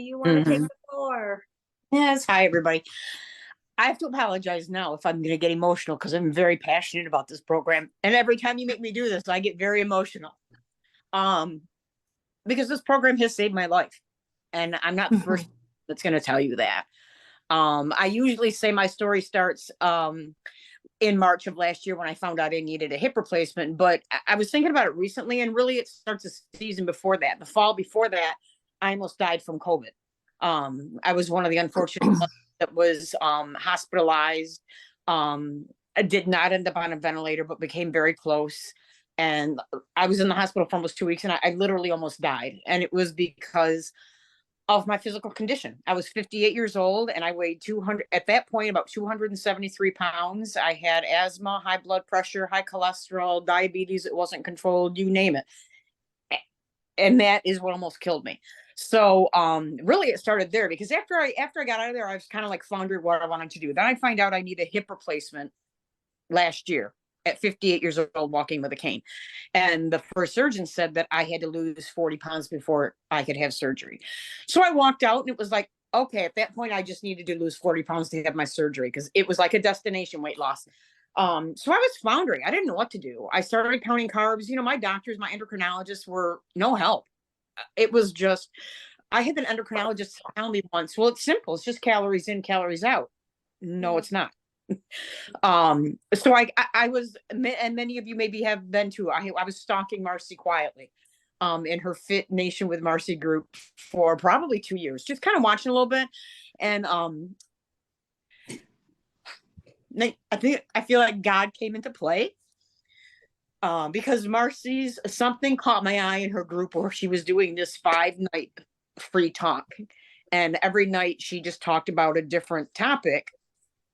You want to take the floor? Yes. Hi, everybody. I have to apologize now if I'm going to get emotional because I'm very passionate about this program. And every time you make me do this, I get very emotional. Because this program has saved my life. And I'm not the first that's going to tell you that. I usually say my story starts in March of last year when I found out I needed a hip replacement. But I was thinking about it recently, and really it starts a season before that. The fall before that, I almost died from COVID. I was one of the unfortunate ones that was hospitalized. I did not end up on a ventilator, but became very close. And I was in the hospital for almost 2 weeks, and I literally almost died. And it was because of my physical condition. I was 58 years old and I weighed 200, at that point, about 273 pounds. I had asthma, high blood pressure, high cholesterol, diabetes. It wasn't controlled, you name it. And that is what almost killed me. So really it started there because after I got out of there, I was kind of like floundering what I wanted to do. Then I find out I need a hip replacement last year at 58 years old, walking with a cane. And the first surgeon said that I had to lose 40 pounds before I could have surgery. So I walked out and it was like, okay, at that point, I just needed to lose 40 pounds to have my surgery because it was like a destination weight loss. So I was floundering. I didn't know what to do. I started counting carbs. You know, my doctors, my endocrinologists were no help. It was just, I had an endocrinologist tell me once, well, it's simple. It's just calories in, calories out. No, it's not. So I was, and many of you maybe have been too, I was stalking Marcy quietly, in her Fit Nation with Marcy group for probably 2 years, just kind of watching a little bit. And, I feel like God came into play, because Marcy's something caught my eye in her group where she was doing this 5-night free talk. And every night she just talked about a different topic.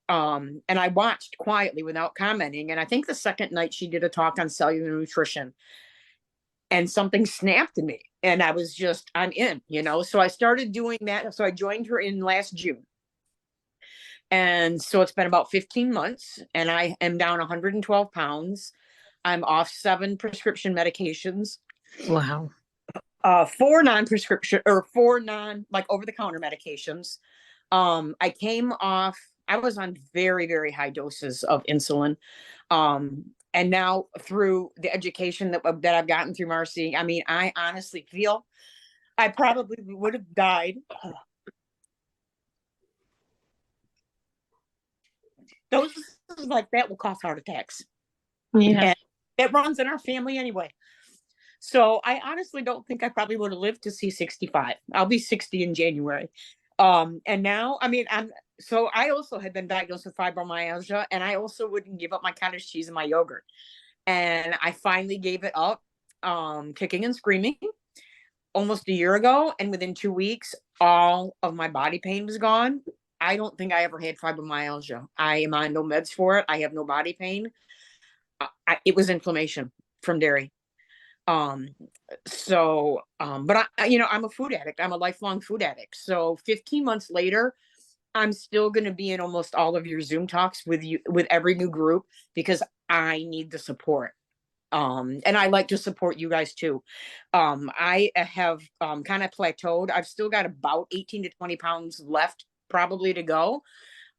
And I watched quietly without commenting. And I think the second night she did a talk on cellular nutrition and something snapped in me. And I was just, I'm in, you know? So I started doing that. So I joined her in last June. And so it's been about 15 months and I am down 112 pounds. I'm off 7 prescription medications. Wow. 4 non-prescription or 4 like over-the-counter medications. I came off, I was on very, very high doses of insulin. And now through the education that I've gotten through Marcy, I mean, I honestly feel I probably would have died. Those like that will cause heart attacks. Yeah. And it runs in our family anyway. So I honestly don't think I probably would have lived to see 65. I'll be 60 in January. And now, I mean, so I also had been diagnosed with fibromyalgia, and I also wouldn't give up my cottage cheese and my yogurt. And I finally gave it up, kicking and screaming almost a year ago. And within 2 weeks, all of my body pain was gone. I don't think I ever had fibromyalgia. I am on no meds for it. I have no body pain. It was inflammation from dairy. But I'm a food addict. I'm a lifelong food addict. So 15 months later, I'm still going to be in almost all of your Zoom talks with you, with every new group, because I need the support. And I like to support you guys too. I have kind of plateaued. I've still got about 18 to 20 pounds left probably to go.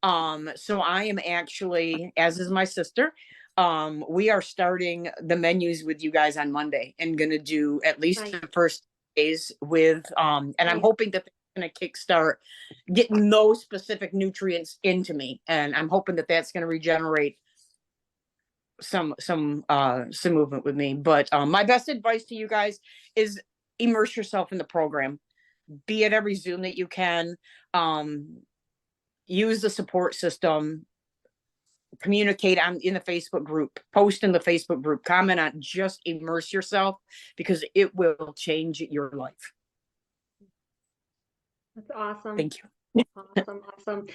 So I am actually, as is my sister, we are starting the menus with you guys on Monday and going to do at least the first days with, and I'm hoping that they're going to kickstart getting those specific nutrients into me. And I'm hoping that that's going to regenerate some movement with me. But my best advice to you guys is immerse yourself in the program. Be at every Zoom that you can. Use the support system. Communicate in the Facebook group. Post in the Facebook group. Comment on. Just immerse yourself because it will change your life. That's awesome. Thank you. Awesome.